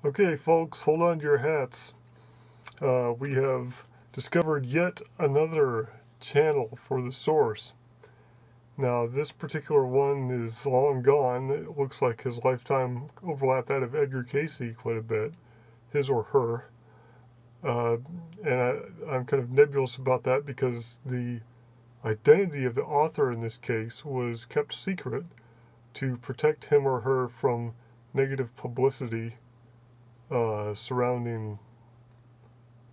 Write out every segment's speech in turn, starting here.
Okay, folks, hold on to your hats. We have discovered yet another channel for the source. Now, this particular one is long gone. It looks like his lifetime overlapped that of Edgar Casey quite a bit, his or her. I'm kind of nebulous about that because the identity of the author in this case was kept secret to protect him or her from negative publicity surrounding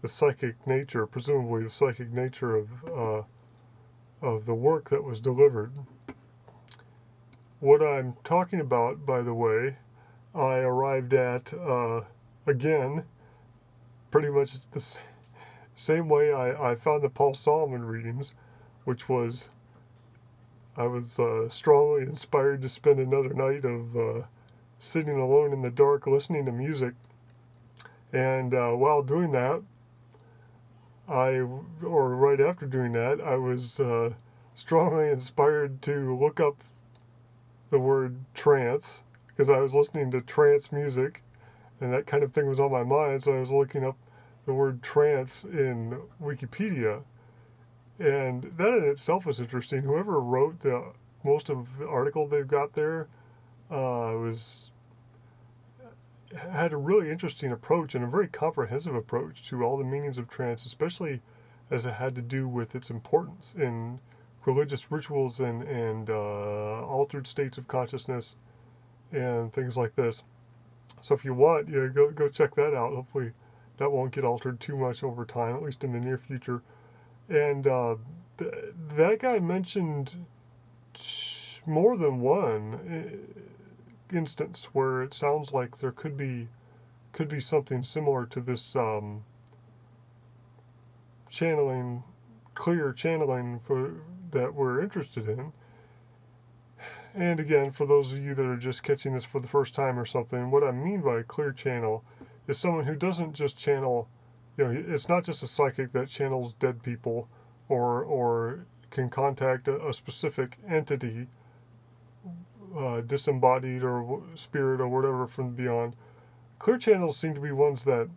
the psychic nature, presumably the psychic nature of the work that was delivered. What I'm talking about, by the way, I arrived at again, pretty much the same way I found the Paul Solomon readings, which was I was strongly inspired to spend another night of sitting alone in the dark listening to music. And while doing that, right after doing that, I was strongly inspired to look up the word trance, because I was listening to trance music, and that kind of thing was on my mind, so I was looking up the word trance in Wikipedia. And that in itself was interesting. Whoever wrote most of the article they've got there had a really interesting approach and a very comprehensive approach to all the meanings of trance, especially as it had to do with its importance in religious rituals and altered states of consciousness and things like this. So if you want, go check that out. Hopefully that won't get altered too much over time, at least in the near future. And that guy mentioned more than one instance where it sounds like there could be something similar to this clear channeling that we're interested in. And again, for those of you that are just catching this for the first time or something, what I mean by a clear channel is someone who doesn't just channel, it's not just a psychic that channels dead people or can contact a specific entity, disembodied or spirit or whatever from beyond. Clear channels seem to be ones that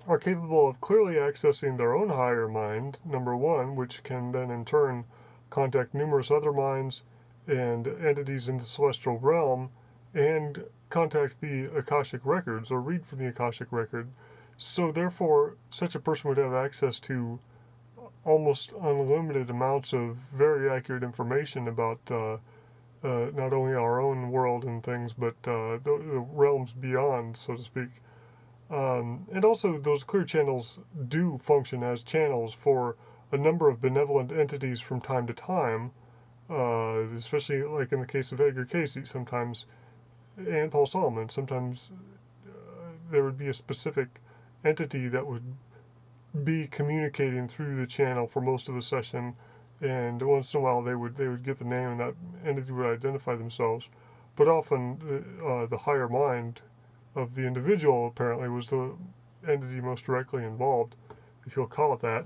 are capable of clearly accessing their own higher mind, number one, which can then in turn contact numerous other minds and entities in the celestial realm, and contact the Akashic records or read from the Akashic record. So therefore, such a person would have access to almost unlimited amounts of very accurate information about not only our own world and things, but the realms beyond, so to speak. And also, those clear channels do function as channels for a number of benevolent entities from time to time, especially like in the case of Edgar Casey sometimes, and Paul Solomon. Sometimes there would be a specific entity that would be communicating through the channel for most of the session, and once in a while they would get the name and that entity would identify themselves. But often the higher mind of the individual apparently was the entity most directly involved, if you'll call it that.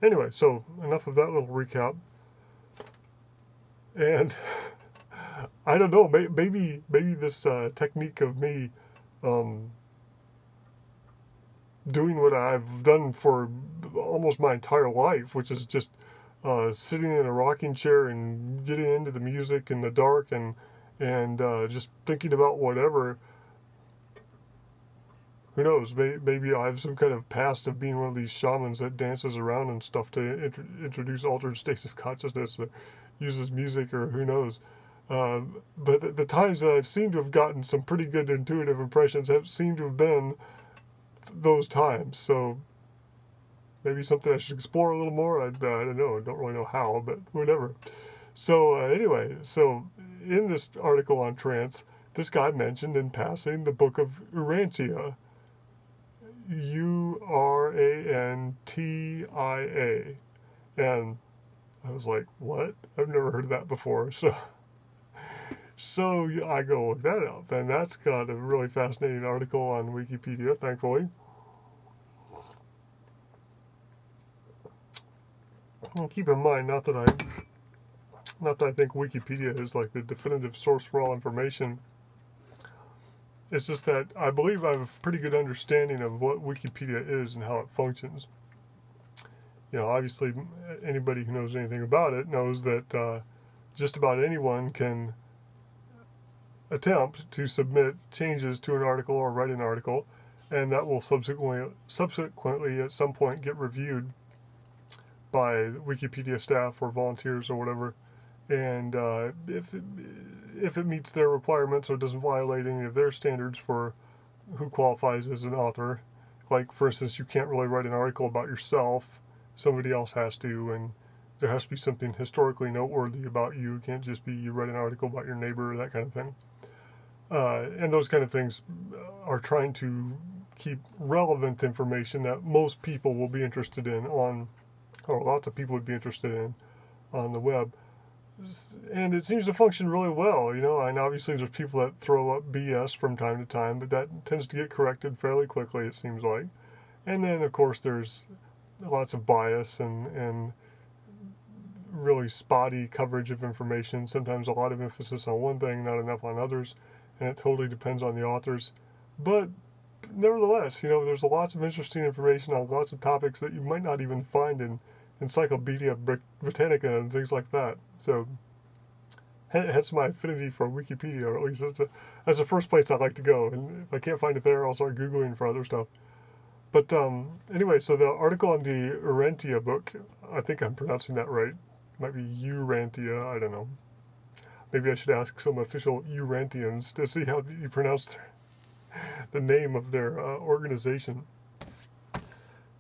Anyway, so enough of that little recap. And I don't know, maybe this technique of me doing what I've done for almost my entire life, which is just sitting in a rocking chair and getting into the music in the dark and just thinking about whatever. Who knows? Maybe I have some kind of past of being one of these shamans that dances around and stuff to introduce altered states of consciousness, or uses music, or who knows. But the times that I've seemed to have gotten some pretty good intuitive impressions have seemed to have been those times. So maybe something I should explore a little more. I don't know. I don't really know how, but whatever. So anyway, so in this article on trance, this guy mentioned in passing the book of Urantia, Urantia, and I was like, what? I've never heard of that before. So I go look that up, and that's got a really fascinating article on Wikipedia, thankfully. And keep in mind, not that I think Wikipedia is like the definitive source for all information. It's just that I believe I have a pretty good understanding of what Wikipedia is and how it functions. Obviously, anybody who knows anything about it knows that just about anyone can attempt to submit changes to an article or write an article, and that will subsequently at some point get reviewed by Wikipedia staff or volunteers or whatever. And if it meets their requirements or doesn't violate any of their standards for who qualifies as an author, like for instance, you can't really write an article about yourself, somebody else has to, and there has to be something historically noteworthy about you. It can't just be you write an article about your neighbor or that kind of thing. And those kind of things are trying to keep relevant information that most people will be interested in or lots of people would be interested in on the web. And it seems to function really well, and obviously there's people that throw up BS from time to time, but that tends to get corrected fairly quickly, it seems like. And then, of course, there's lots of bias and really spotty coverage of information, sometimes a lot of emphasis on one thing, not enough on others, and it totally depends on the authors. But nevertheless, there's lots of interesting information on lots of topics that you might not even find in Encyclopedia Britannica and things like that. So hence my affinity for Wikipedia, or at least that's the first place I'd like to go. And if I can't find it there, I'll start Googling for other stuff. But anyway, so the article on the Urantia book, I think I'm pronouncing that right. It might be Urantia, I don't know. Maybe I should ask some official Urantians to see how you pronounce the name of their organization.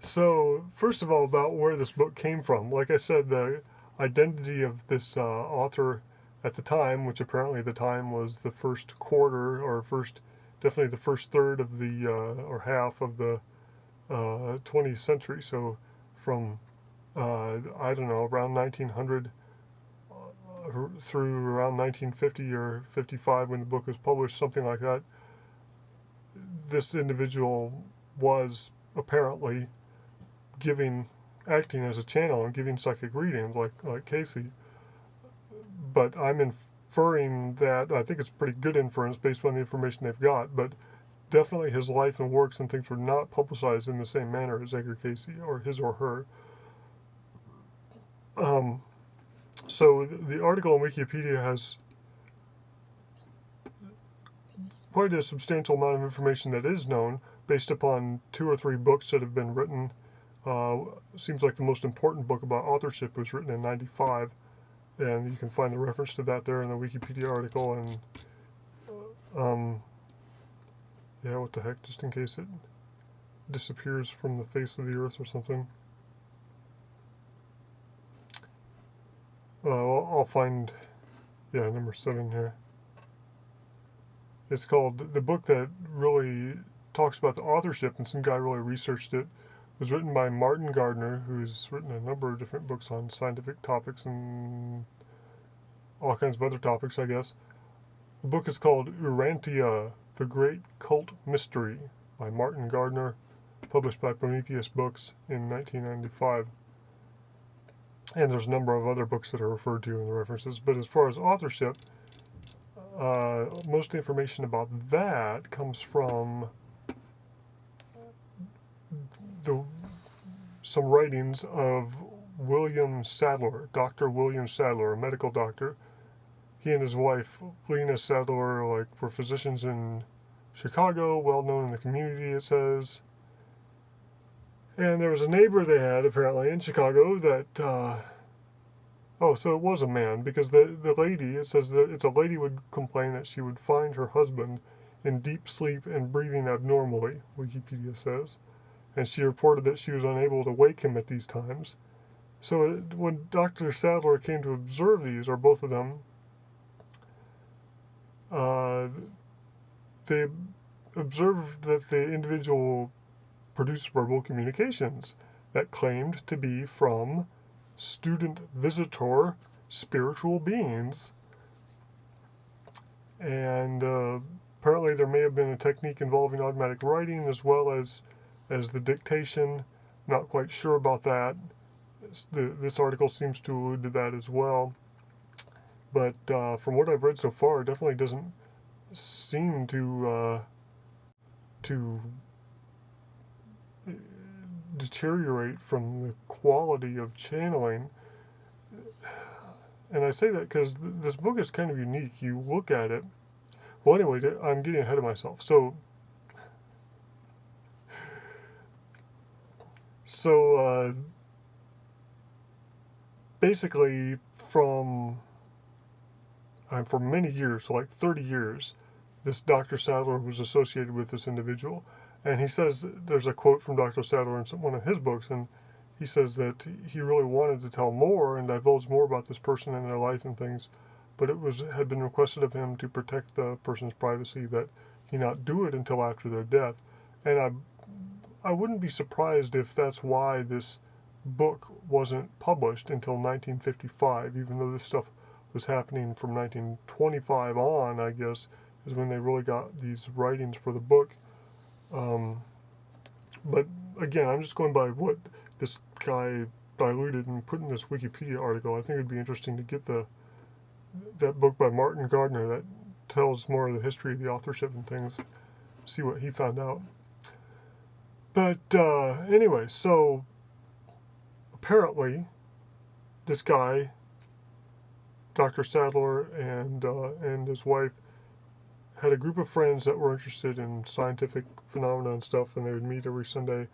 So, first of all, about where this book came from. Like I said, the identity of this author at the time, which apparently at the time was the first quarter, or definitely the first third of the, or half of the 20th century. So, from, I don't know, around 1900 through around 1950 or 55 when the book was published, something like that, this individual was apparently acting as a channel and giving psychic readings like Casey. But I'm inferring that, I think it's pretty good inference based on the information they've got, but definitely his life and works and things were not publicized in the same manner as Edgar Casey or his or her. So the article on Wikipedia has quite a substantial amount of information that is known based upon 2 or 3 books that have been written. Seems like the most important book about authorship was written in 95, and you can find the reference to that there in the Wikipedia article. And yeah, what the heck, just in case it disappears from the face of the earth or something. I'll find, number 7 here. It's called, the book that really talks about the authorship, and some guy really researched it, was written by Martin Gardner, who's written a number of different books on scientific topics and all kinds of other topics, I guess. The book is called Urantia, The Great Cult Mystery, by Martin Gardner, published by Prometheus Books in 1995. And there's a number of other books that are referred to in the references. But as far as authorship, most information about that comes from some writings of William Sadler, Dr. William Sadler, a medical doctor. He and his wife, Lena Sadler, were physicians in Chicago, well known in the community, it says. And there was a neighbor they had, apparently, in Chicago that, so it was a man, because the lady, it says that it's a lady would complain that she would find her husband in deep sleep and breathing abnormally, Wikipedia says. And she reported that she was unable to wake him at these times. So when Dr. Sadler came to observe these, or both of them, they observed that the individual produced verbal communications that claimed to be from student-visitor spiritual beings. And apparently there may have been a technique involving automatic writing as well as the dictation. Not quite sure about that. This article seems to allude to that as well. But from what I've read so far, it definitely doesn't seem to to deteriorate from the quality of channeling. And I say that because this book is kind of unique. You look at it. Well, anyway, I'm getting ahead of myself. So basically, for many years, so like 30 years, this Dr. Sadler was associated with this individual. And he says, there's a quote from Dr. Sadler in one of his books, and he says that he really wanted to tell more and divulge more about this person and their life and things, but had been requested of him to protect the person's privacy, that he not do it until after their death. And I wouldn't be surprised if that's why this book wasn't published until 1955, even though this stuff was happening from 1925 on, I guess, is when they really got these writings for the book. But again, I'm just going by what this guy diluted and put in this Wikipedia article. I think it'd be interesting to get that book by Martin Gardner that tells more of the history of the authorship and things, see what he found out. But anyway, so apparently this guy, Dr. Sadler, and his wife had a group of friends that were interested in scientific phenomena and stuff, and they would meet every Sunday,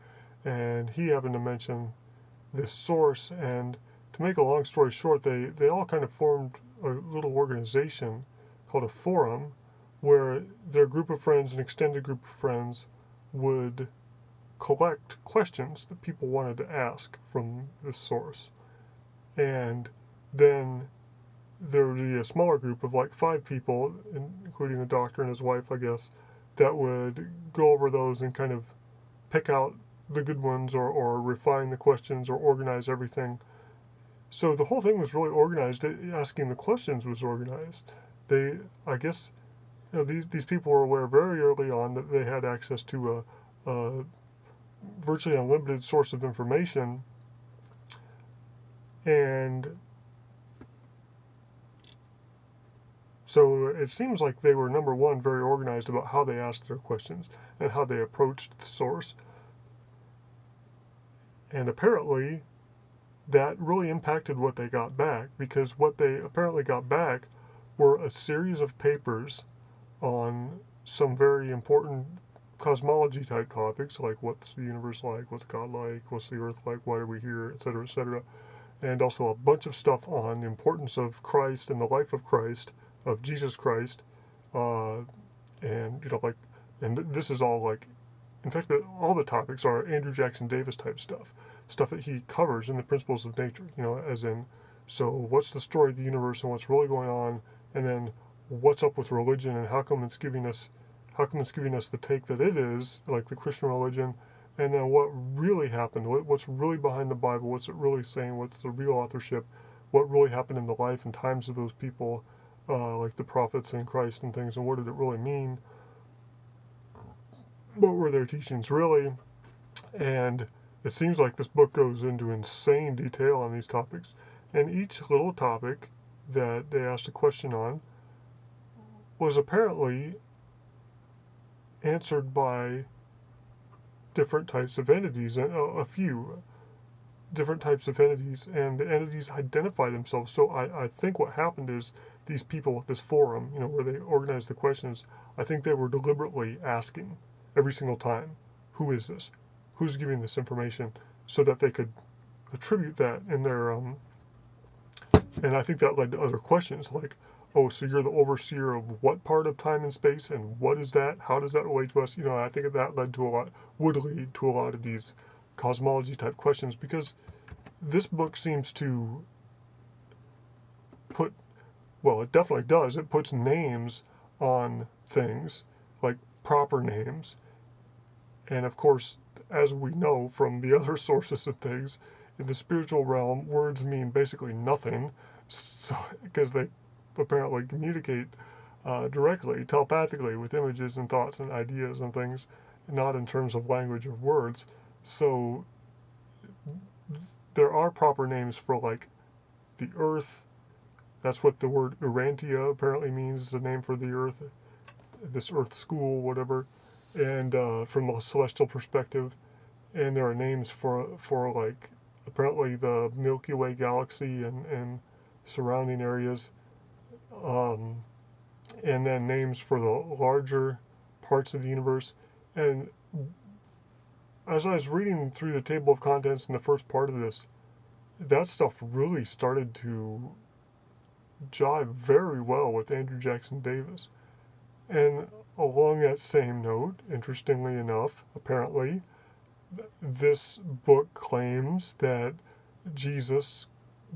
and he happened to mention this source, and to make a long story short, they all kind of formed a little organization called a forum, where their group of friends, an extended group of friends, would collect questions that people wanted to ask from this source. And then there would be a smaller group of like 5 people, including the doctor and his wife, I guess, that would go over those and kind of pick out the good ones, or refine the questions, or organize everything. So the whole thing was really organized. Asking the questions was organized. I guess, these people were aware very early on that they had access to a virtually unlimited source of information, and so it seems like they were, number one, very organized about how they asked their questions and how they approached the source. And apparently that really impacted what they got back, because what they apparently got back were a series of papers on some very important cosmology type topics, like what's the universe like, what's God like, what's the earth like, why are we here, etc., etc., and also a bunch of stuff on the importance of Christ and the life of Christ, of Jesus Christ, and this is all like, in fact, all the topics are Andrew Jackson Davis type stuff that he covers in the Principles of Nature, as in, so what's the story of the universe and what's really going on, and then what's up with religion and how come it's giving us the take that it is, like the Christian religion, and then what really happened, what's really behind the Bible, what's it really saying, what's the real authorship, what really happened in the life and times of those people, like the prophets and Christ and things, and what did it really mean, what were their teachings really. And it seems like this book goes into insane detail on these topics, and each little topic that they asked a question on was apparently answered by different types of entities, a few different types of entities, and the entities identify themselves. So I think what happened is these people at this forum, where they organized the questions, I think they were deliberately asking every single time, who is this? Who's giving this information? So that they could attribute that in their, and I think that led to other questions like, oh, so you're the overseer of what part of time and space, and what is that? How does that relate to us? I think that would lead to a lot of these cosmology type questions, because this book seems to it definitely does. It puts names on things, like proper names. And of course, as we know from the other sources of things, in the spiritual realm, words mean basically nothing, so because they apparently communicate directly, telepathically, with images and thoughts and ideas and things, not in terms of language or words. So there are proper names for, like, the earth. That's what the word Urantia apparently means, is the name for the earth, this earth school, whatever. and from a celestial perspective, and there are names for like apparently the Milky Way galaxy and surrounding areas, um, and then names for the larger parts of the universe. And as I was reading through the table of contents in the first part of this, that stuff really started to jive very well with Andrew Jackson Davis. And along that same note, interestingly enough, apparently, this book claims that Jesus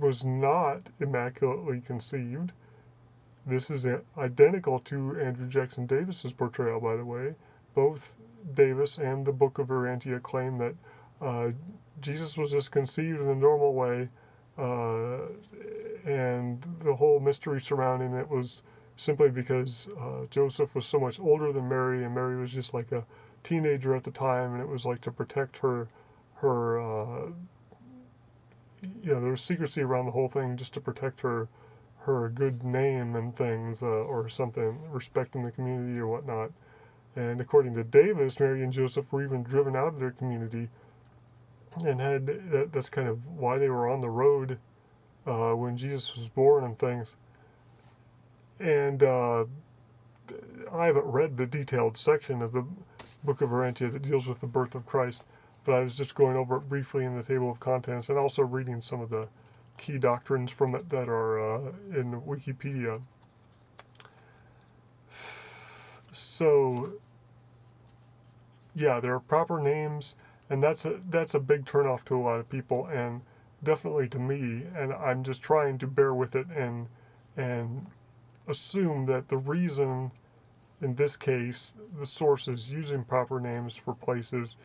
was not immaculately conceived. This is identical to Andrew Jackson Davis's portrayal, by the way. Both Davis and the Book of Urantia claim that Jesus was just conceived in a normal way, and the whole mystery surrounding it was simply because Joseph was so much older than Mary, and Mary was just like a teenager at the time, and it was like to protect her there was secrecy around the whole thing just to protect her good name and things, or something, respecting the community or whatnot. And according to Davis, Mary and Joseph were even driven out of their community, and that's kind of why they were on the road when Jesus was born and things. And I haven't read the detailed section of the Book of Urantia that deals with the birth of Christ, but I was just going over it briefly in the table of contents and also reading some of the key doctrines from it that are in Wikipedia. So, yeah, there are proper names, and that's a big turnoff to a lot of people, and definitely to me. And I'm just trying to bear with it and assume that the reason, in this case, the source is using proper names for places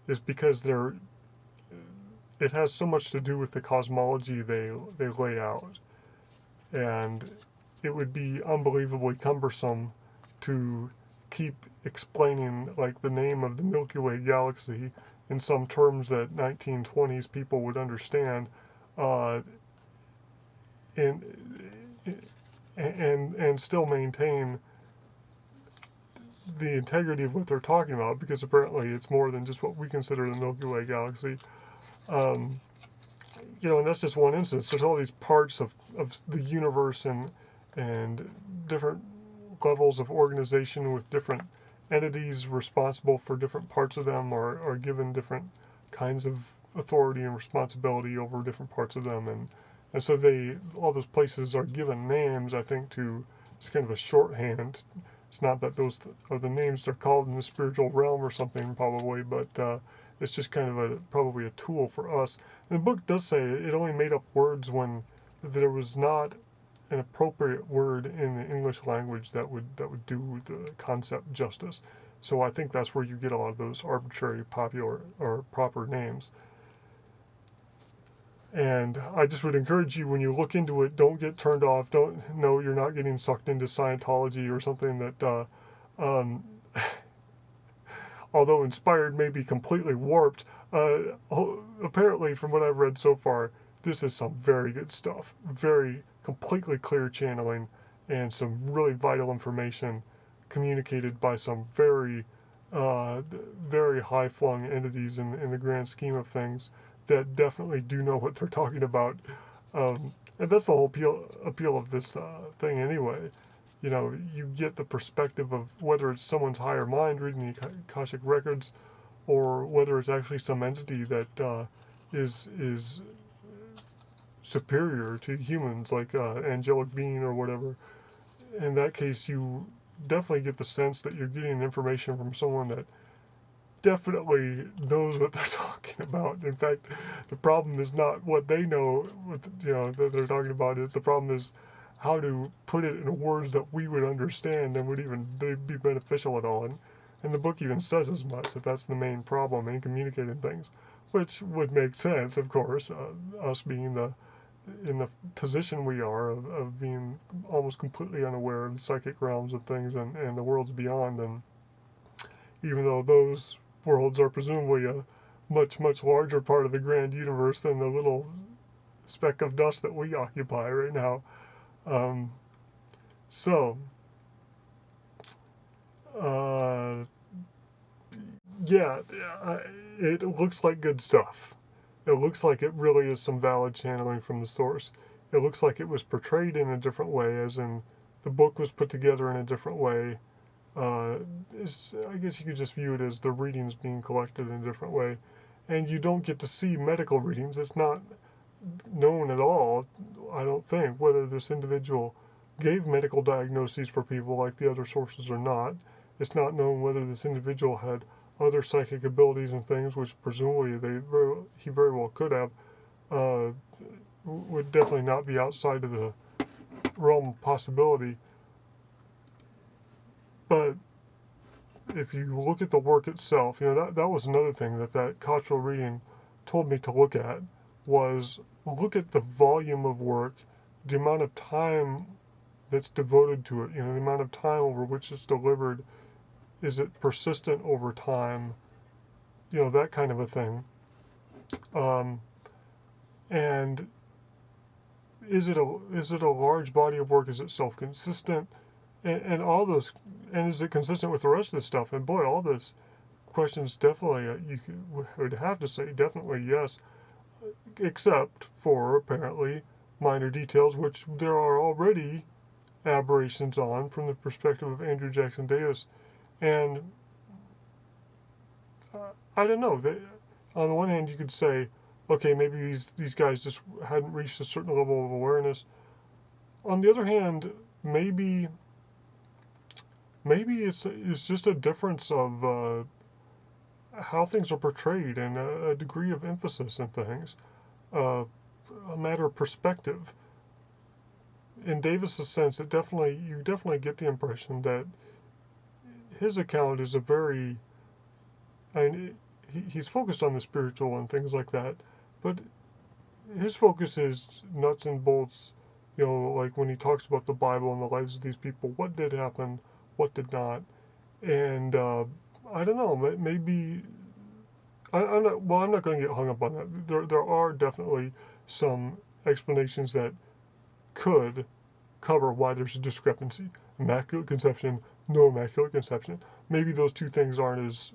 is because it has so much to do with the cosmology they lay out, and it would be unbelievably cumbersome to keep explaining like the name of the Milky Way galaxy in some terms that 1920s people would understand, and still maintain the integrity of what they're talking about, because apparently it's more than just what we consider the Milky Way galaxy. And that's just one instance. There's all these parts of the universe and different levels of organization with different entities responsible for different parts of them, are given different kinds of authority and responsibility over different parts of them, and so all those places are given names, I think, it's kind of a shorthand. It's not that those are the names they're called in the spiritual realm or something, probably, but it's just kind of probably a tool for us. And the book does say it only made up words when there was not an appropriate word in the English language that would do the concept justice. So I think that's where you get a lot of those arbitrary, popular, or proper names. And I just would encourage you, when you look into it, don't get turned off. You're not getting sucked into Scientology or something that, although inspired, may be completely warped. Apparently, from what I've read so far, this is some very good stuff. Very completely clear channeling and some really vital information communicated by some very, very high-flung entities in the grand scheme of things, that definitely do know what they're talking about. And that's the whole appeal of this thing anyway. You get the perspective of whether it's someone's higher mind reading the Akashic records, or whether it's actually some entity that is superior to humans, like angelic being or whatever. In that case, you definitely get the sense that you're getting information from someone that definitely knows what they're talking about. In fact, the problem is not what they know, that they're talking about. The problem is how to put it in words that we would understand and would even be beneficial at all. And the book even says as much, that that's the main problem in communicating things, which would make sense, of course, us being in the position we are of being almost completely unaware of the psychic realms of things and the worlds beyond. And even though those worlds are presumably a much, much larger part of the grand universe than the little speck of dust that we occupy right now. yeah, it looks like good stuff. It looks like it really is some valid channeling from the source. It looks like it was portrayed in a different way, as in the book was put together in a different way. I guess you could just view it as the readings being collected in a different way. And you don't get to see medical readings. It's not known at all, I don't think, whether this individual gave medical diagnoses for people like the other sources or not. It's not known whether this individual had other psychic abilities and things, which presumably he very well could have, would definitely not be outside of the realm of possibility. But if you look at the work itself, that was another thing that Cottrell reading told me to look at, was look at the volume of work, the amount of time that's devoted to it, the amount of time over which it's delivered. Is it persistent over time? That kind of a thing. And is it a large body of work? Is it self-consistent? And all those, and is it consistent with the rest of the stuff? And boy, all those questions definitely, would have to say definitely yes, except for apparently minor details, which there are already aberrations on from the perspective of Andrew Jackson Davis. And I don't know. On the one hand, you could say, okay, maybe these guys just hadn't reached a certain level of awareness. On the other hand, maybe it's just a difference of how things are portrayed and a degree of emphasis in things, a matter of perspective. In Davis's sense, you definitely get the impression that his account is he's focused on the spiritual and things like that, but his focus is nuts and bolts, like when he talks about the Bible and the lives of these people, what did happen, what did not. And I don't know, maybe I'm not going to get hung up on that. There are definitely some explanations that could cover why there's a discrepancy. Immaculate conception, no immaculate conception. Maybe those two things aren't as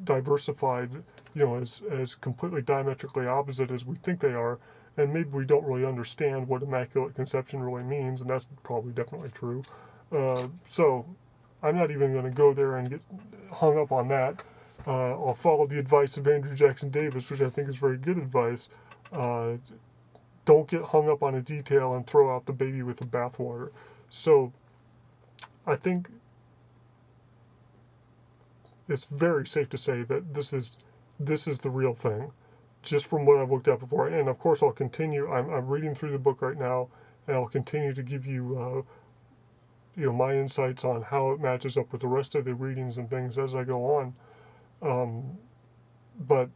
diversified, as completely diametrically opposite as we think they are, and maybe we don't really understand what immaculate conception really means, and that's probably definitely true. So I'm not even going to go there and get hung up on that. I'll follow the advice of Andrew Jackson Davis, which I think is very good advice. Don't get hung up on a detail and throw out the baby with the bathwater. So I think it's very safe to say that this is the real thing, just from what I've looked at before. And of course, I'll continue. I'm reading through the book right now, and I'll continue to give you my insights on how it matches up with the rest of the readings and things as I go on. But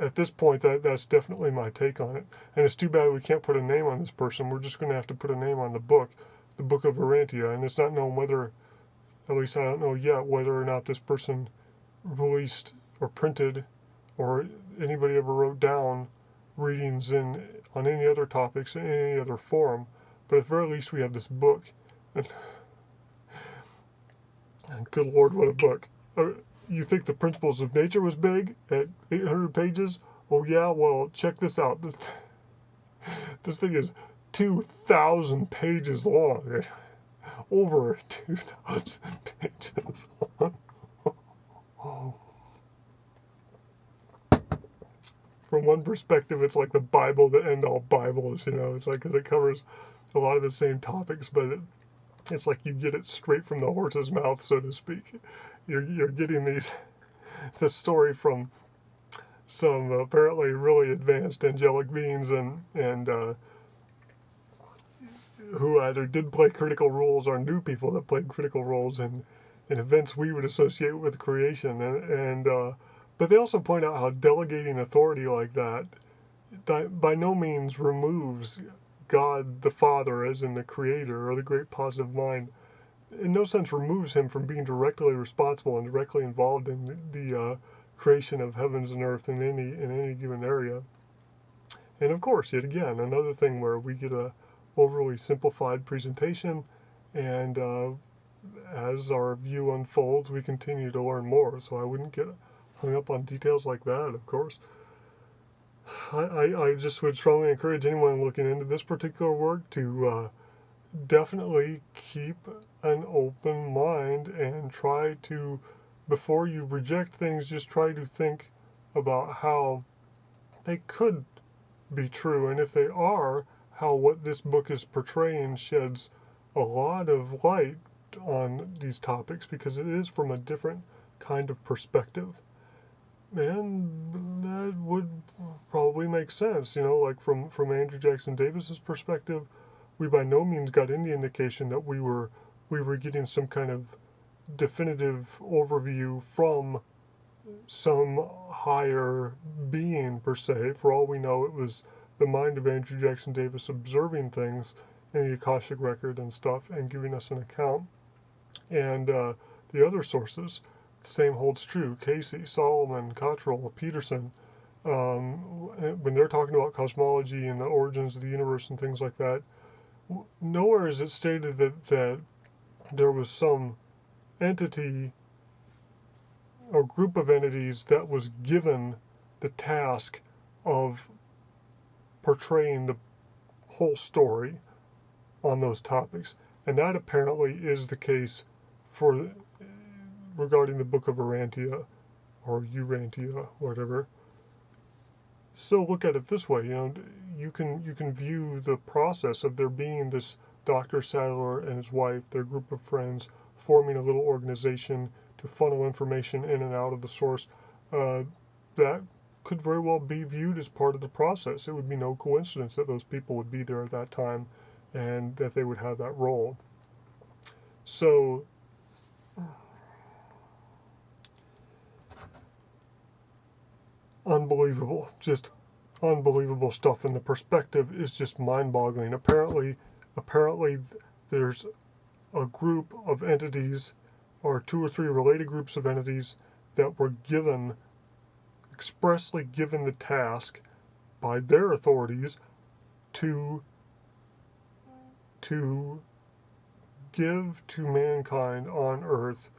at this point, that's definitely my take on it. And it's too bad we can't put a name on this person. We're just going to have to put a name on the book of Varantia, and it's not known whether, at least I don't know yet, whether or not this person released or printed or anybody ever wrote down readings on any other topics in any other forum. But at the very least, we have this book. And good Lord, what a book. You think the Principles of Nature was big at 800 pages? Oh yeah, well, check this out. This thing is 2,000 pages long. Over 2,000 pages long. From one perspective, it's like the Bible, the end-all Bibles, It's like, because it covers a lot of the same topics, but it's like you get it straight from the horse's mouth, so to speak. You're getting this story from some apparently really advanced angelic beings and who either did play critical roles or knew people that played critical roles in events we would associate with creation. But they also point out how delegating authority like that by no means removes God the Father, as in the Creator or the Great Positive Mind. In no sense removes him from being directly responsible and directly involved in the creation of heavens and earth in any given area. And of course, yet again, another thing where we get a overly simplified presentation, and as our view unfolds, we continue to learn more. So I wouldn't get hung up on details like that, of course. I just would strongly encourage anyone looking into this particular work to definitely keep an open mind and try to, before you reject things, just try to think about how they could be true, and if they are, how what this book is portraying sheds a lot of light on these topics, because it is from a different kind of perspective. And that would probably make sense, like from Andrew Jackson Davis's perspective, we by no means got any indication that we were getting some kind of definitive overview from some higher being per se. For all we know, it was the mind of Andrew Jackson Davis observing things in the Akashic record and stuff and giving us an account. And the other sources, the same holds true. Casey, Solomon, Cottrell, Peterson, when they're talking about cosmology and the origins of the universe and things like that, nowhere is it stated that there was some entity or group of entities that was given the task of portraying the whole story on those topics. And that apparently is the case regarding the Book of Urantia, or Urantia, whatever. So look at it this way, you can view the process of there being this Dr. Sadler and his wife, their group of friends, forming a little organization to funnel information in and out of the source. That could very well be viewed as part of the process. It would be no coincidence that those people would be there at that time and that they would have that role. So unbelievable, just unbelievable stuff, and the perspective is just mind-boggling. Apparently there's a group of entities, or 2 or 3 related groups of entities, that were expressly given the task by their authorities to give to mankind on Earth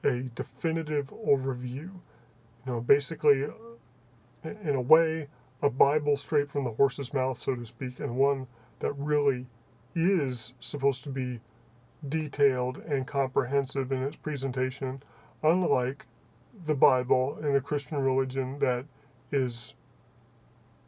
a definitive overview. Basically, in a way, a Bible straight from the horse's mouth, so to speak, and one that really is supposed to be detailed and comprehensive in its presentation, unlike the Bible and the Christian religion that is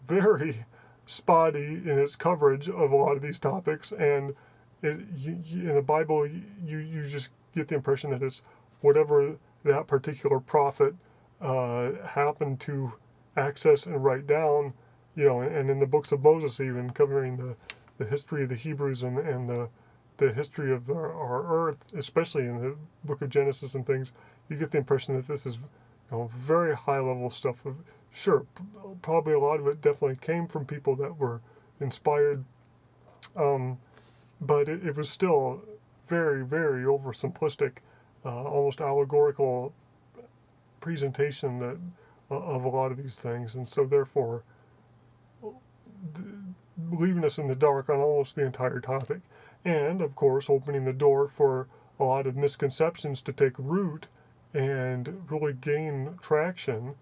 very spotty in its coverage of a lot of these topics. And in the Bible, you just get the impression that it's whatever that particular prophet happened to access and write down, and in the books of Moses, even covering the history of the Hebrews and the history of our earth, especially in the book of Genesis and things, you get the impression that this is very high level stuff. Sure, probably a lot of it definitely came from people that were inspired, but it was still very, very oversimplistic, almost allegorical presentation of a lot of these things, and so therefore leaving us in the dark on almost the entire topic, and of course opening the door for a lot of misconceptions to take root and really gain traction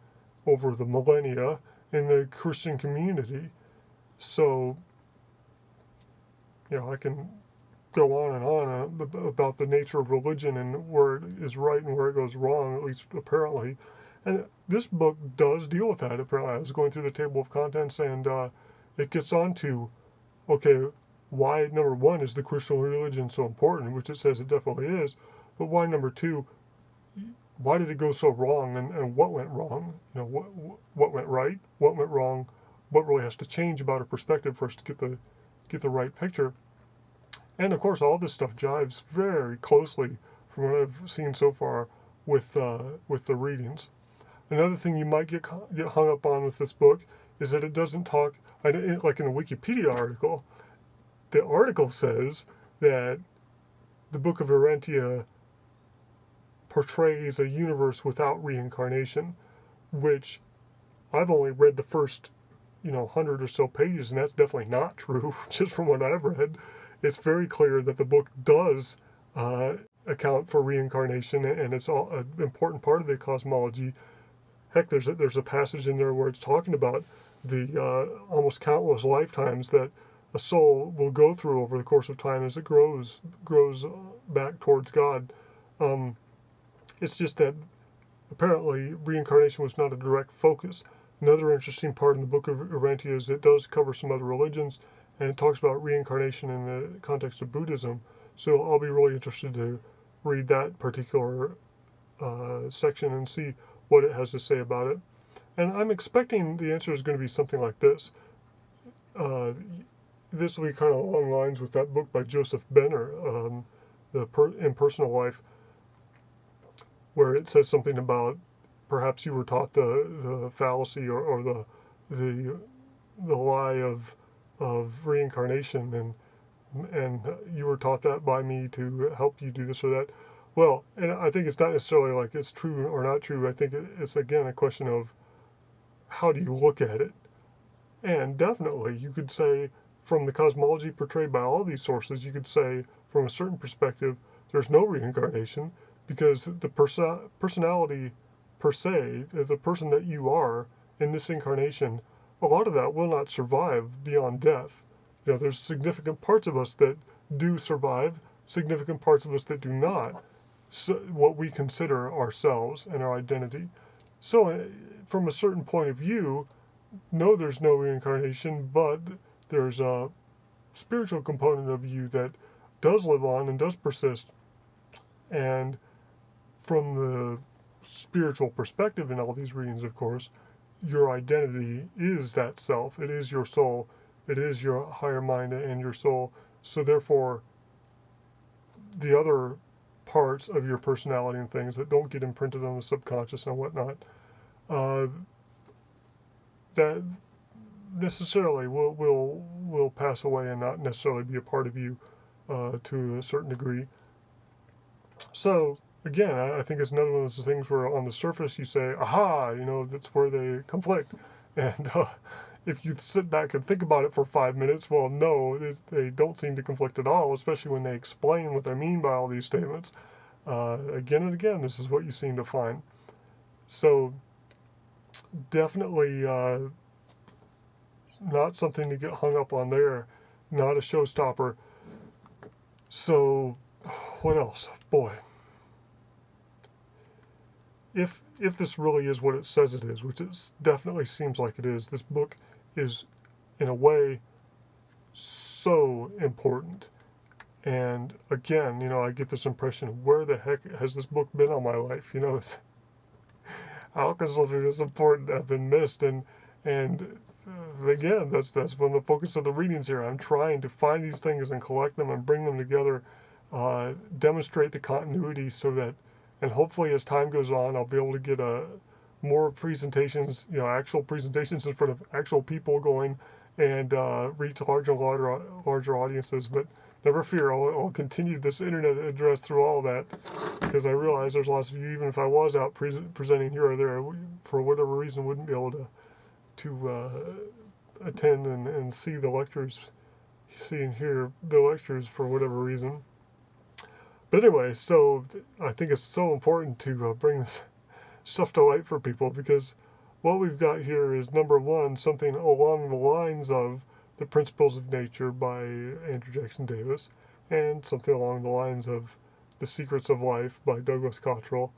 over the millennia in the Christian community. So, I can go on and on about the nature of religion and where it is right and where it goes wrong, at least apparently. And this book does deal with that, apparently. I was going through the table of contents, and it gets on to, okay, why, number one, is the Christian religion so important, which it says it definitely is, but why, number two, why did it go so wrong, and what went wrong? What went right? What went wrong? What really has to change about our perspective for us to get the right picture? And of course, all this stuff jives very closely from what I've seen so far with the readings. Another thing you might get hung up on with this book is that it doesn't talk, like in the Wikipedia article. The article says that the Book of Urantia portrays a universe without reincarnation, which I've only read the first 100 or so pages, and that's definitely not true. Just from what I've read, it's very clear that the book does account for reincarnation, and it's all an important part of the cosmology. Heck, there's a passage in there where it's talking about the almost countless lifetimes that a soul will go through over the course of time as it grows back towards God. It's just that apparently reincarnation was not a direct focus. Another interesting part in the book of Urantia is it does cover some other religions, and it talks about reincarnation in the context of Buddhism. So I'll be really interested to read that particular section and see what it has to say about it. And I'm expecting the answer is going to be something like this. This will be kind of along lines with that book by Joseph Benner, The Impersonal Life, where it says something about perhaps you were taught the fallacy or the lie of reincarnation, and you were taught that by me to help you do this or that. Well, and I think it's not necessarily like it's true or not true. I think it's, again, a question of how do you look at it. And definitely, you could say, from the cosmology portrayed by all these sources, you could say, from a certain perspective, there's no reincarnation, because the personality per se, the person that you are in this incarnation, a lot of that will not survive beyond death. You know, there's significant parts of us that do survive, significant parts of us that do not, so what we consider ourselves and our identity. So from a certain point of view, no, there's no reincarnation, but there's a spiritual component of you that does live on and does persist. And from the spiritual perspective in all these readings, of course, your identity is that self. It is your soul. It is your higher mind and your soul. So therefore, the other parts of your personality and things that don't get imprinted on the subconscious and whatnot, that necessarily will pass away and not necessarily be a part of you to a certain degree. So again, I think it's another one of those things where on the surface you say, aha, that's where they conflict. And if you sit back and think about it for 5 minutes, well, no, they don't seem to conflict at all, especially when they explain what they mean by all these statements. Again and again, this is what you seem to find. So definitely not something to get hung up on there, not a showstopper. So what else? Boy. If this really is what it says it is, which it definitely seems like it is, this book is, in a way, so important. And again, I get this impression of where the heck has this book been all my life? How can something this important have been missed? And again, that's one of the focus of the readings here. I'm trying to find these things and collect them and bring them together, demonstrate the continuity so that, and hopefully as time goes on, I'll be able to get more presentations, actual presentations in front of actual people going and reach larger audiences. But never fear, I'll continue this internet address through all that, because I realize there's lots of you, even if I was out presenting here or there, for whatever reason, wouldn't be able to attend and see the lectures, see and hear the lectures for whatever reason. But anyway, so I think it's so important to bring this stuff to light for people, because what we've got here is, number one, something along the lines of The Principles of Nature by Andrew Jackson Davis, and something along the lines of The Secrets of Life by Douglas Cottrell.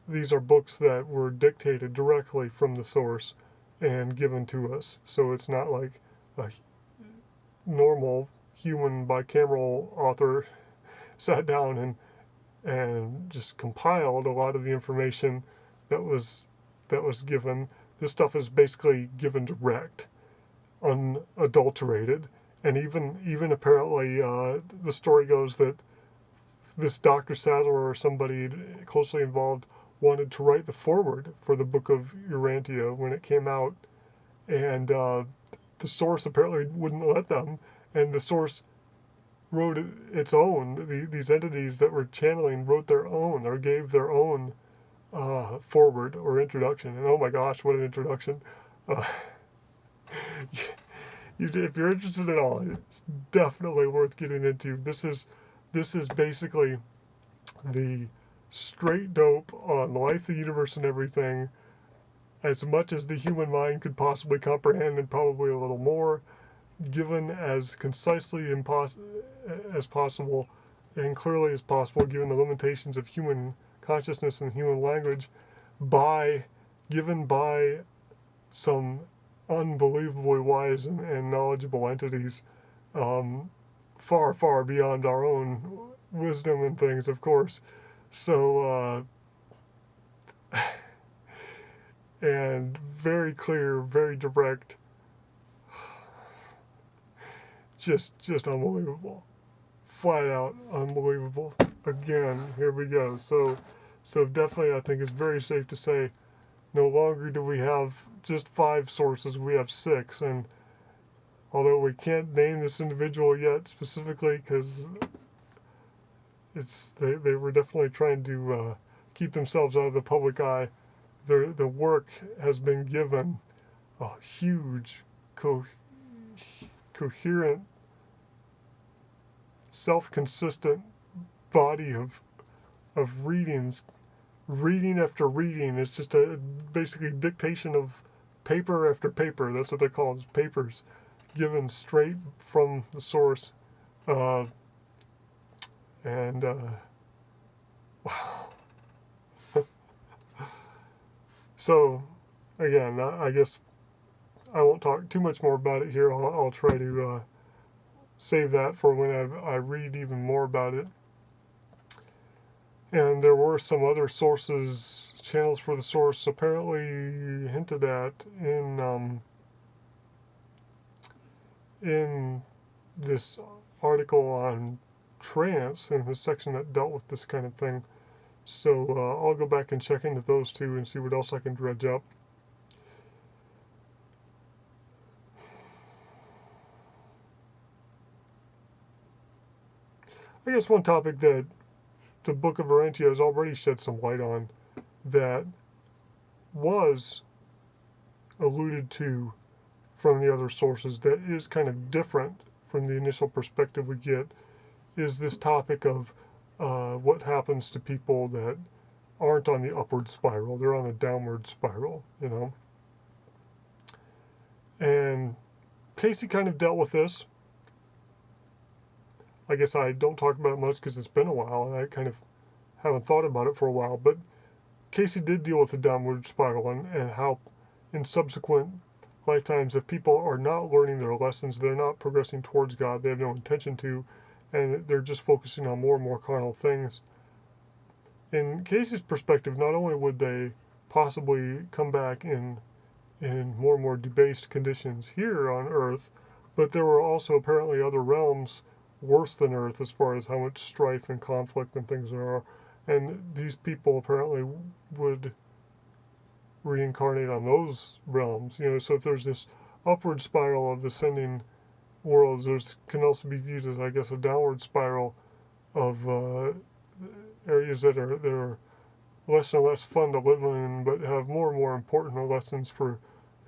These are books that were dictated directly from the source and given to us. So it's not like a normal human bicameral author sat down and just compiled a lot of the information that was given. This stuff is basically given direct, unadulterated, and even apparently the story goes that this Dr. Sadler or somebody closely involved wanted to write the foreword for the book of Urantia when it came out, and the source apparently wouldn't let them, and the source wrote its own. These entities that were channeling wrote their own, or gave their own foreword or introduction. And oh my gosh, what an introduction. If you're interested at all, it's definitely worth getting into. This is basically the straight dope on life, the universe, and everything, as much as the human mind could possibly comprehend, and probably a little more, given as concisely as possible and clearly as possible, given the limitations of human consciousness and human language, given by some unbelievably wise and knowledgeable entities, far, far beyond our own wisdom and things, of course. So, and very clear, very direct, just unbelievable. Flat out unbelievable. Again, here we go. So definitely I think it's very safe to say no longer do we have just 5 sources, we have 6. And although we can't name this individual yet specifically because they were definitely trying to keep themselves out of the public eye, the work has been given a huge, coherent, self-consistent body of readings, reading after reading. It's just basically dictation of paper after paper. That's what they're called, papers, given straight from the source. Wow. So, again, I guess I won't talk too much more about it here. I'll try to save that for when I read even more about it. And there were some other sources, channels for the source, apparently hinted at in this article on trance, in the section that dealt with this kind of thing. So I'll go back and check into those two and see what else I can dredge up. I guess one topic that the Book of Varantia has already shed some light on, that was alluded to from the other sources, that is kind of different from the initial perspective we get, is this topic of what happens to people that aren't on the upward spiral. They're on a downward spiral, you know. And Casey kind of dealt with this. I guess I don't talk about it much because it's been a while and I kind of haven't thought about it for a while. But Casey did deal with the downward spiral and how in subsequent lifetimes, if people are not learning their lessons, they're not progressing towards God, they have no intention to, and they're just focusing on more and more carnal things. In Casey's perspective, not only would they possibly come back in more and more debased conditions here on Earth, but there were also apparently other realms worse than Earth as far as how much strife and conflict and things there are. And these people apparently would reincarnate on those realms. You know, so if there's this upward spiral of ascending worlds, there's can also be viewed as, I guess, a downward spiral of areas that are less and less fun to live in, but have more and more important lessons for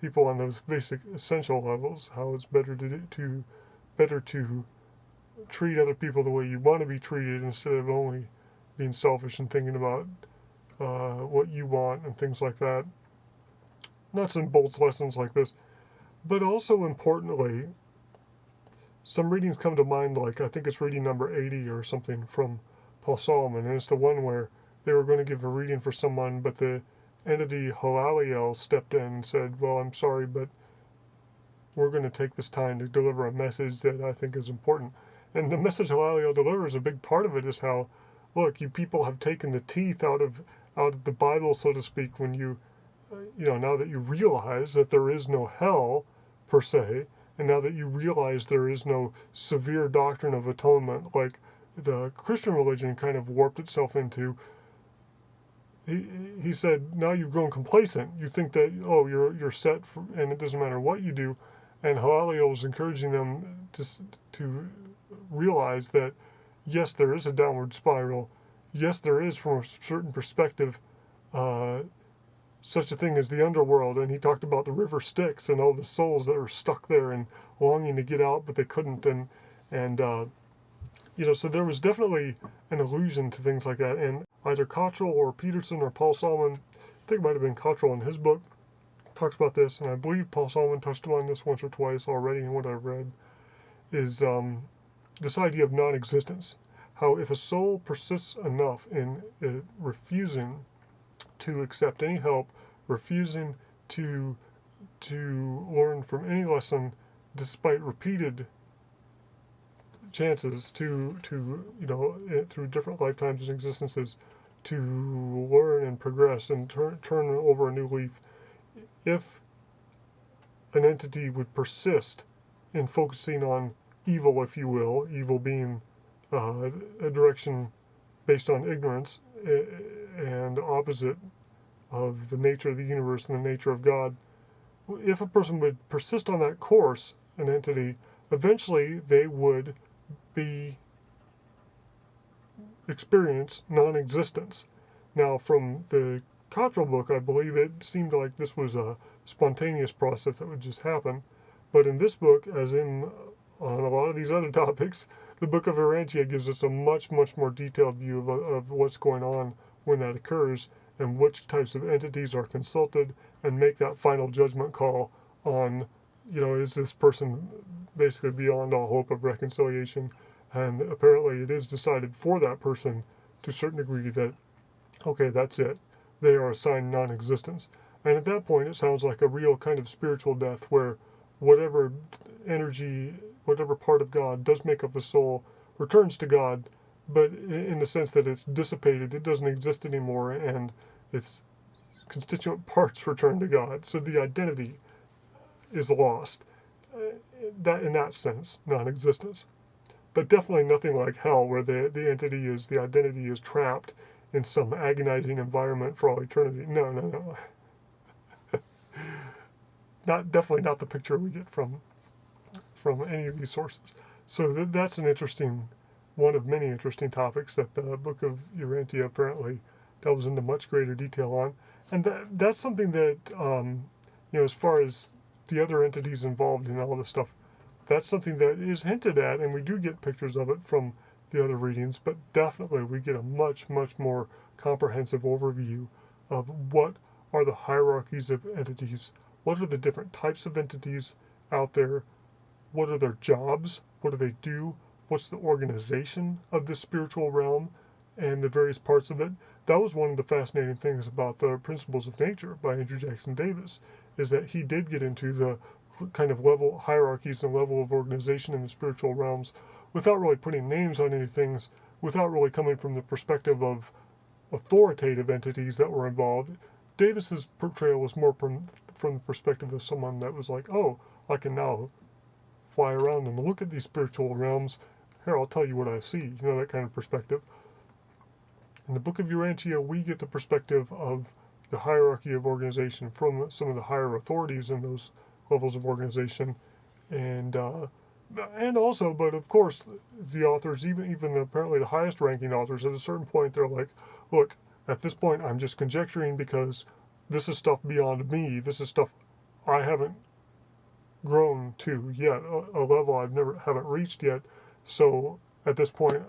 people on those basic essential levels. How it's better to treat other people the way you want to be treated instead of only being selfish and thinking about what you want and things like that. Nuts and bolts lessons like this. But also importantly, some readings come to mind, like I think it's reading number 80 or something from Paul Solomon, and it's the one where they were going to give a reading for someone, but the entity Halaliel stepped in and said, well, I'm sorry, but we're going to take this time to deliver a message that I think is important. And the message Halaliel delivers, a big part of it is how, look, you people have taken the teeth out of the Bible, so to speak, when now that you realize that there is no hell, per se, and now that you realize there is no severe doctrine of atonement, like the Christian religion kind of warped itself into, he said, now you've grown complacent. You think that, you're set, and it doesn't matter what you do. And Halaliel was encouraging them to realize that, yes, there is a downward spiral. Yes, there is, from a certain perspective, such a thing as the underworld. And he talked about the river Styx and all the souls that are stuck there and longing to get out, but they couldn't. And So there was definitely an allusion to things like that, and either Cottrell or Peterson or Paul Solomon, I think it might have been Cottrell in his book, talks about this, and I believe Paul Solomon touched on this once or twice already in what I've read, is this idea of non-existence. How if a soul persists enough in refusing to accept any help, refusing to learn from any lesson, despite repeated chances to through different lifetimes and existences, to learn and progress and turn over a new leaf, if an entity would persist in focusing on evil, if you will, evil being a direction based on ignorance and opposite of the nature of the universe and the nature of God, if a person would persist on that course, an entity, eventually they would experience non-existence. Now, from the Cottrell book, I believe it seemed like this was a spontaneous process that would just happen. But in this book, as in on a lot of these other topics, the Book of Urantia gives us a much, much more detailed view of what's going on when that occurs and which types of entities are consulted and make that final judgment call on, is this person basically beyond all hope of reconciliation? And apparently it is decided for that person to a certain degree that, okay, that's it. They are assigned non-existence. And at that point, it sounds like a real kind of spiritual death where whatever energy, whatever part of God does make up the soul returns to God, but in the sense that it's dissipated, it doesn't exist anymore, and its constituent parts return to God. So the identity is lost. That in that sense, non-existence. But definitely nothing like hell, where the identity is trapped in some agonizing environment for all eternity. No. Definitely not the picture we get from any of these sources. So that's one of many interesting topics that the Book of Urantia apparently delves into much greater detail on. And that's something that, as far as the other entities involved in all this stuff, that's something that is hinted at, and we do get pictures of it from the other readings, but definitely we get a much, much more comprehensive overview of what are the hierarchies of entities, what are the different types of entities out there, what are their jobs, what do they do, what's the organization of the spiritual realm, and the various parts of it. That was one of the fascinating things about the Principles of Nature by Andrew Jackson Davis, is that he did get into the kind of level hierarchies and level of organization in the spiritual realms without really putting names on any things, without really coming from the perspective of authoritative entities that were involved. Davis's portrayal was more from the perspective of someone that was like, oh, I can now fly around and look at these spiritual realms. Here, I'll tell you what I see. That kind of perspective. In the Book of Urantia, we get the perspective of the hierarchy of organization from some of the higher authorities in those levels of organization, and also, but of course, the authors, even apparently the highest ranking authors, at a certain point, they're like, look, at this point, I'm just conjecturing because this is stuff beyond me. This is stuff I haven't grown to yet, a level haven't reached yet. So at this point,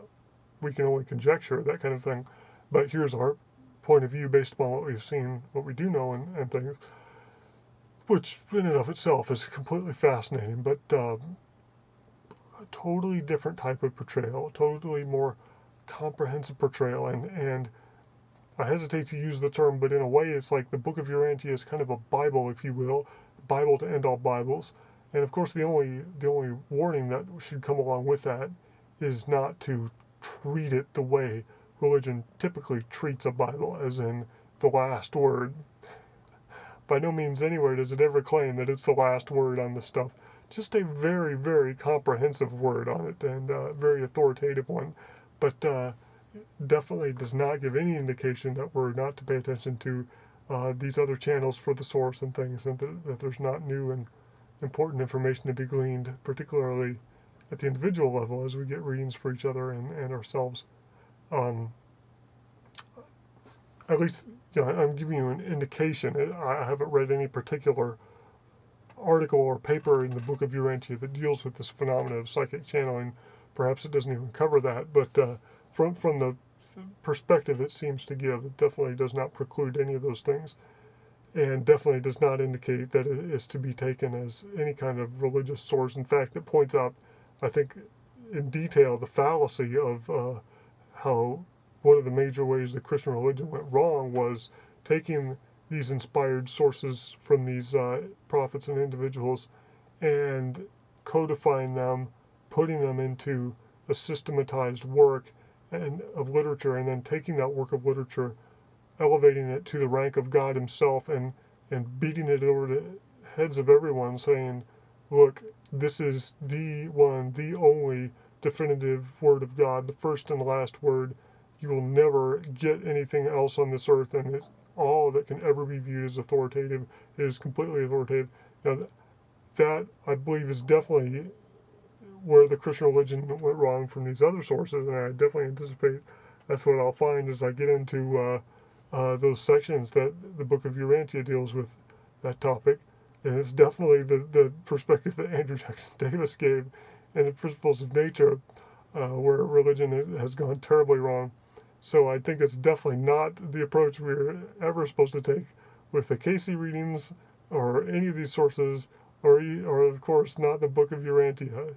we can only conjecture, that kind of thing. But here's our point of view based upon what we've seen, what we do know, and things, which in and of itself is completely fascinating, but a totally different type of portrayal, totally more comprehensive portrayal, and I hesitate to use the term, but in a way it's like the Book of Urantia is kind of a Bible, if you will, Bible to end all Bibles. And of course the only warning that should come along with that is not to treat it the way religion typically treats a Bible, as in the last word. By no means anywhere does it ever claim that it's the last word on this stuff. Just a very, very comprehensive word on it, and a very authoritative one. But definitely does not give any indication that we're not to pay attention to these other channels for the source and things, and that there's not new and important information to be gleaned, particularly at the individual level as we get readings for each other and ourselves. At least, I'm giving you an indication. I haven't read any particular article or paper in the Book of Urantia that deals with this phenomenon of psychic channeling perhaps it doesn't even cover that, but from the perspective it seems to give, it definitely does not preclude any of those things, and definitely does not indicate that it is to be taken as any kind of religious source. In fact, it points out, I think, in detail the fallacy of how one of the major ways the Christian religion went wrong was taking these inspired sources from these prophets and individuals and codifying them, putting them into a systematized work and of literature, and then taking that work of literature, elevating it to the rank of God himself, and beating it over the heads of everyone, saying, look, this is the one, the only definitive word of God, the first and last word. You will never get anything else on this earth, and it's all that can ever be viewed as authoritative. It is completely authoritative. Now, that, I believe, is definitely where the Christian religion went wrong from these other sources, and I definitely anticipate that's what I'll find as I get into those sections that the Book of Urantia deals with that topic. And it's definitely the perspective that Andrew Jackson Davis gave in the Principles of Nature, where religion has gone terribly wrong. So I think it's definitely not the approach we're ever supposed to take with the Casey readings or any of these sources, or of course not the Book of Urantia.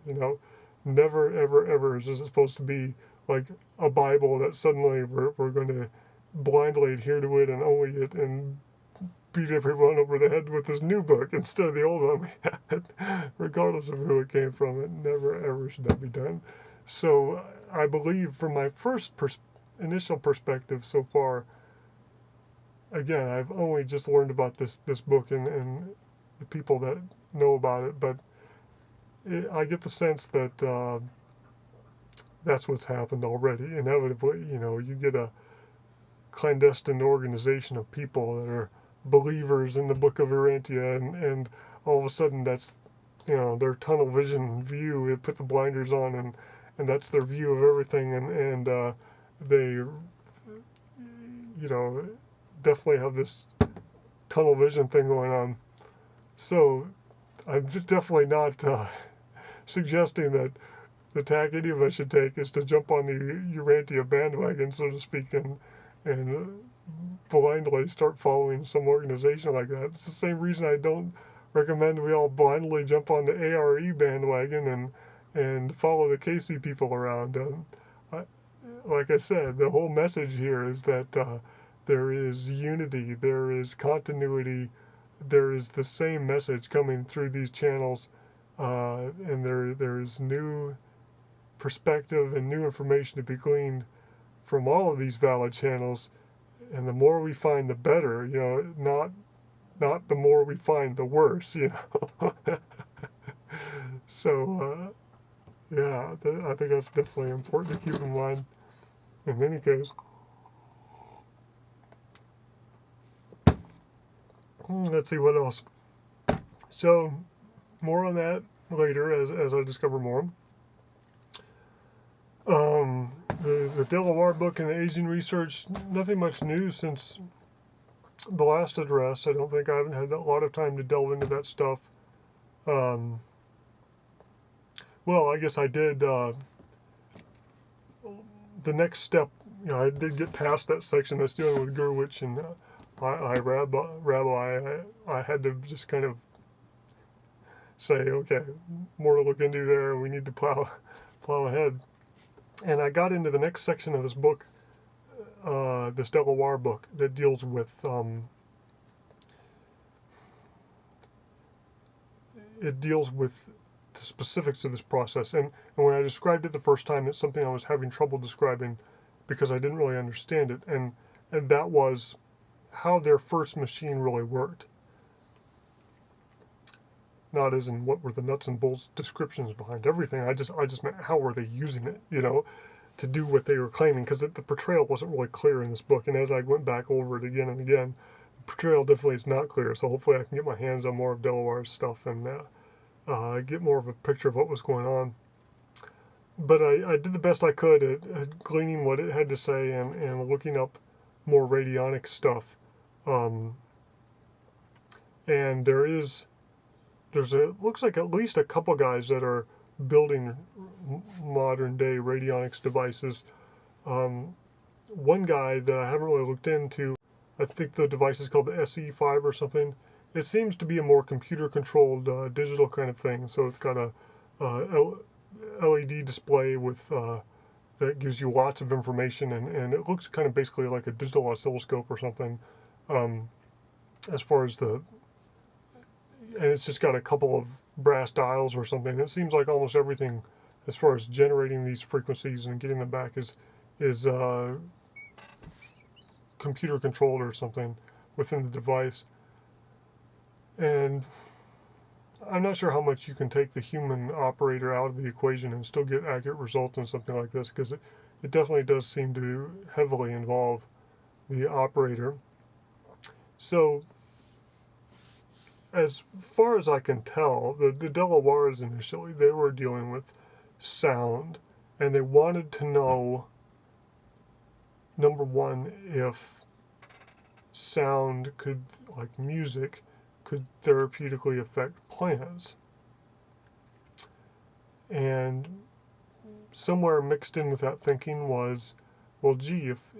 Never, ever, ever is this supposed to be like a Bible that suddenly we're going to blindly adhere to it and only it and beat everyone over the head with this new book instead of the old one we had, regardless of who it came from. It never, ever should that be done. So I believe from my first initial perspective so far, again, I've only just learned about this book and the people that know about it, but I get the sense that that's what's happened already. Inevitably, you get a clandestine organization of people that are believers in the Book of Urantia, and all of a sudden that's their tunnel vision view. They put the blinders on, and that's their view of everything, and they definitely have this tunnel vision thing going on. So I'm just definitely not suggesting that the tack any of us should take is to jump on the Urantia bandwagon, so to speak, and blindly start following some organization like that. It's the same reason I don't recommend we all blindly jump on the ARE bandwagon and follow the Casey people around. Like I said, the whole message here is that there is unity, there is continuity, there is the same message coming through these channels, and there is new perspective and new information to be gleaned from all of these valid channels. And the more we find, the better. Not the more we find, the worse. So, I think that's definitely important to keep in mind. In any case, let's see what else. So, more on that later as I discover more. The Delaware book and the Asian research, nothing much new since the last address. I haven't had a lot of time to delve into that stuff. Well, I guess I did. The next step, I did get past that section that's dealing with Gurwitch and Rabbi. I had to just kind of say, okay, more to look into there. We need to plow ahead. And I got into the next section of this book, this Delaware book, that deals with the specifics of this process. And when I described it the first time, it's something I was having trouble describing because I didn't really understand it. And that was how their first machine really worked. Not as in what were the nuts and bolts descriptions behind everything. I just meant how were they using it, to do what they were claiming, because the portrayal wasn't really clear in this book. And as I went back over it again and again, the portrayal definitely is not clear. So hopefully I can get my hands on more of Delaware's stuff and get more of a picture of what was going on. But I did the best I could at gleaning what it had to say and looking up more radionic stuff. And looks like at least a couple guys that are building modern day radionics devices. One guy that I haven't really looked into, I think the device is called the SE5 or something. It seems to be a more computer-controlled digital kind of thing. So it's got a LED display with that gives you lots of information, and it looks kind of basically like a digital oscilloscope or something. As far as and it's just got a couple of brass dials or something. It seems like almost everything, as far as generating these frequencies and getting them back, is computer controlled or something within the device. And I'm not sure how much you can take the human operator out of the equation and still get accurate results in something like this, because it definitely does seem to heavily involve the operator. So, as far as I can tell, the Delawares initially, they were dealing with sound, and they wanted to know, number one, if sound could, like music, could therapeutically affect plants. And somewhere mixed in with that thinking was, well, gee, if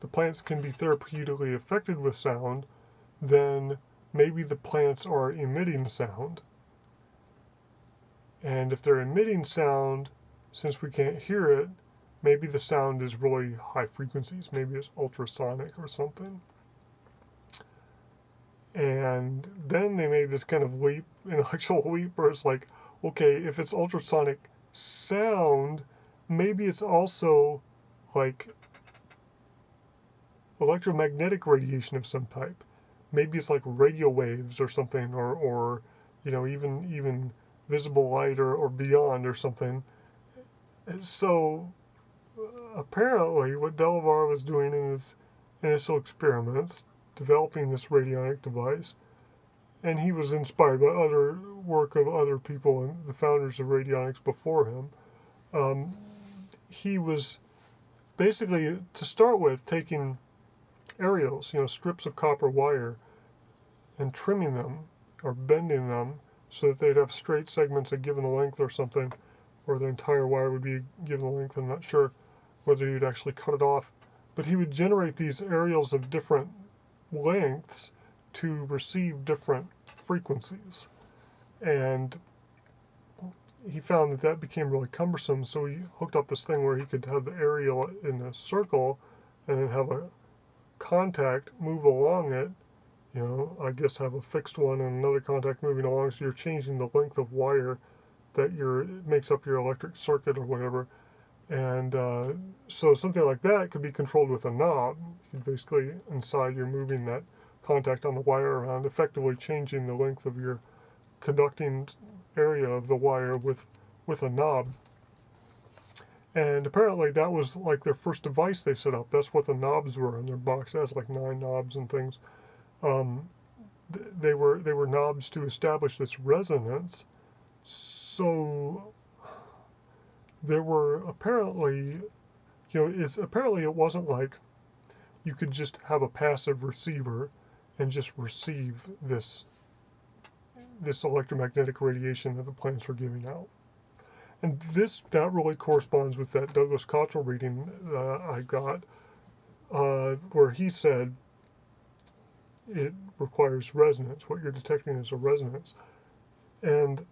the plants can be therapeutically affected with sound, then maybe the plants are emitting sound. And if they're emitting sound, since we can't hear it, maybe the sound is really high frequencies. Maybe it's ultrasonic or something. And then they made this kind of leap, intellectual leap, where it's like, okay, if it's ultrasonic sound, maybe it's also like electromagnetic radiation of some type. Maybe it's like radio waves or something, or even visible light or beyond or something. So apparently what Delavar was doing in his initial experiments, developing this radionic device, and he was inspired by other work of other people and the founders of radionics before him. He was basically, to start with, taking aerials, strips of copper wire, and trimming them or bending them so that they'd have straight segments a given length or something, or the entire wire would be a given length. I'm not sure whether he would actually cut it off, but he would generate these aerials of different lengths to receive different frequencies. And he found that became really cumbersome, so he hooked up this thing where he could have the aerial in a circle and then have a contact move along it, I guess have a fixed one and another contact moving along, so you're changing the length of wire that makes up your electric circuit or whatever. And so something like that could be controlled with a knob. You basically, inside, you're moving that contact on the wire around, effectively changing the length of your conducting area of the wire with a knob. And apparently that was like their first device they set up. That's what the knobs were in their box. It has like 9 knobs and things. They were knobs to establish this resonance. So there were apparently, it wasn't like you could just have a passive receiver and just receive this electromagnetic radiation that the plants were giving out. And that really corresponds with that Douglas Cottrell reading I got, where he said it requires resonance. What you're detecting is a resonance. And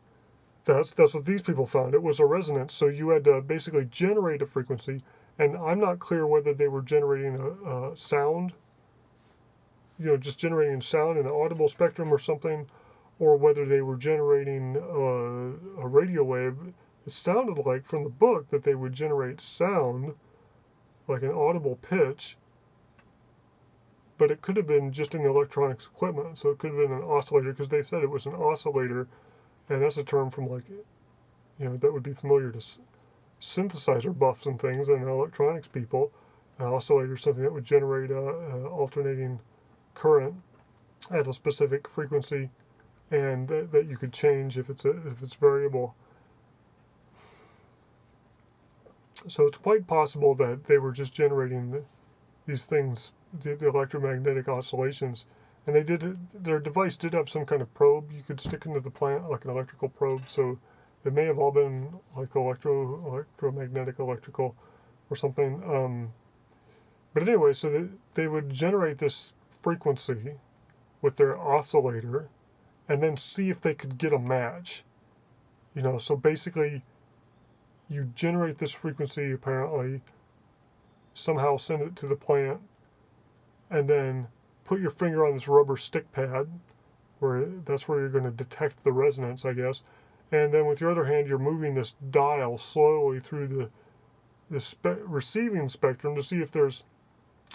that's what these people found. It was a resonance. So you had to basically generate a frequency. And I'm not clear whether they were generating a sound, just generating sound in the audible spectrum or something, or whether they were generating a radio wave. It sounded like from the book that they would generate sound, like an audible pitch, but it could have been just in the electronics equipment. So it could have been an oscillator, because they said it was an oscillator, and that's a term from that would be familiar to synthesizer buffs and things and electronics people. An oscillator is something that would generate alternating current at a specific frequency, and that you could change if it's variable. So it's quite possible that they were just generating these things, the electromagnetic oscillations, and their device did have some kind of probe you could stick into the plant, like an electrical probe, so They may have all been like electromagnetic, electrical, or something. But anyway, so they would generate this frequency with their oscillator, and then see if they could get a match. So basically, you generate this frequency, apparently, somehow send it to the plant, and then put your finger on this rubber stick pad, that's where you're going to detect the resonance, I guess. And then with your other hand, you're moving this dial slowly through the receiving spectrum to see if there's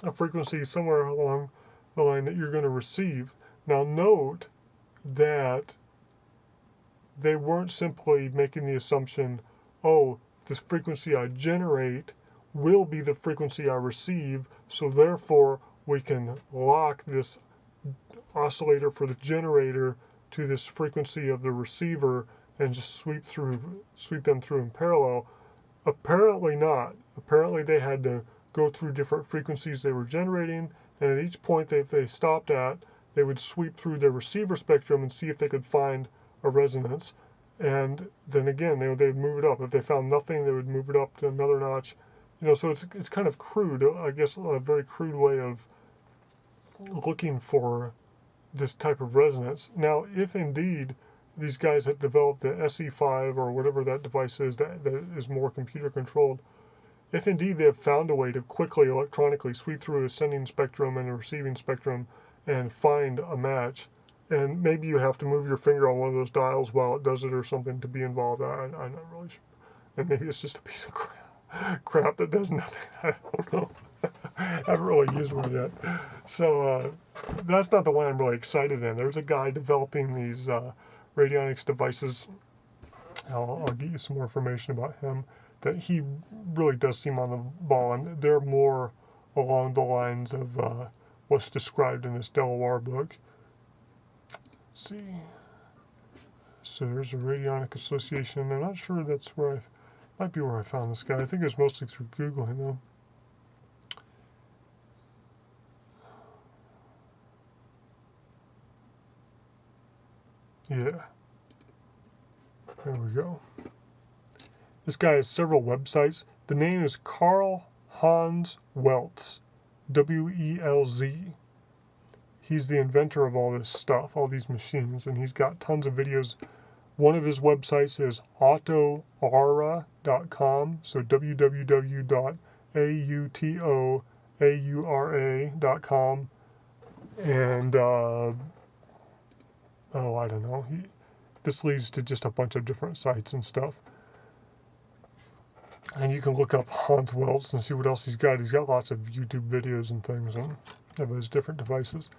a frequency somewhere along the line that you're going to receive. Now note that they weren't simply making the assumption, oh, this frequency I generate will be the frequency I receive, so therefore we can lock this oscillator for the generator to this frequency of the receiver and just sweep them through in parallel. Apparently not. Apparently they had to go through different frequencies they were generating, and at each point that they stopped at, they would sweep through their receiver spectrum and see if they could find a resonance. And then again, they'd move it up. If they found nothing, they would move it up to another notch. So it's kind of crude, I guess, a very crude way of looking for this type of resonance. Now, if indeed these guys had developed the SE5 or whatever that device is that is more computer controlled, if indeed they have found a way to quickly electronically sweep through a sending spectrum and a receiving spectrum and find a match, and maybe you have to move your finger on one of those dials while it does it or something to be involved. I'm not really sure. And maybe it's just a piece of crap that does nothing. I don't know. I haven't really used one yet. So that's not the one I'm really excited in. There's a guy developing these radionics devices. I'll get you some more information about him. That he really does seem on the ball, and they're more along the lines of what's described in this Delaware book. Let's see. So there's a Radionic Association. I'm not sure that's might be where I found this guy. I think it was mostly through Googling though. Yeah. There we go. This guy has several websites. The name is Karl Hans Welz, W-E-L-Z. He's the inventor of all this stuff, all these machines, and he's got tons of videos. One of his websites is autoaura.com, so www.autoaura.com. And, I don't know. This leads to just a bunch of different sites and stuff. And you can look up Hans Welz and see what else he's got. He's got lots of YouTube videos and things on his different devices.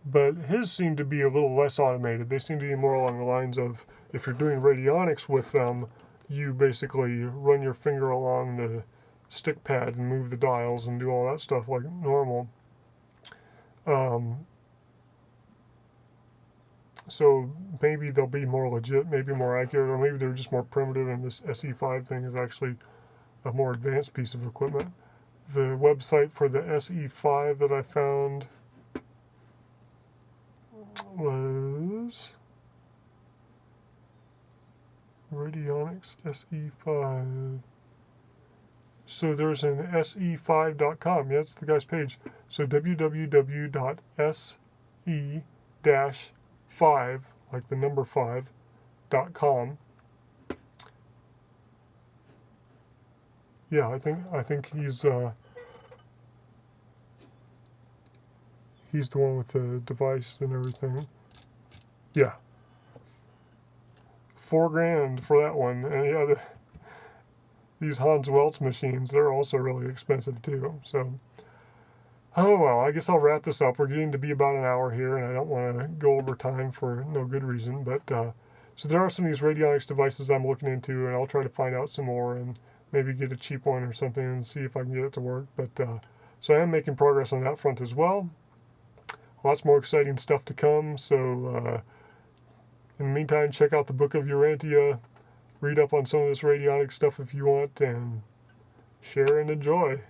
But his seem to be a little less automated. They seem to be more along the lines of, if you're doing radionics with them, you basically run your finger along the stick pad and move the dials and do all that stuff like normal. So maybe they'll be more legit, maybe more accurate, or maybe they're just more primitive, and this SE5 thing is actually a more advanced piece of equipment. The website for the SE5 that I found was Radionics SE5. So there's an se5.com. Yeah, that's the guy's page. So www.se-5, like the number 5.com. Yeah, I think he's the one with the device and everything. Yeah. $4,000 for that one. And yeah, these Hans Welz machines, they're also really expensive too. So, oh well, I guess I'll wrap this up. We're getting to be about an hour here, and I don't want to go over time for no good reason. But so there are some of these radionics devices I'm looking into, and I'll try to find out some more and maybe get a cheap one or something and see if I can get it to work. But so I am making progress on that front as well. Lots more exciting stuff to come. So in the meantime, check out the Book of Urantia. Read up on some of this radionic stuff if you want, and share and enjoy.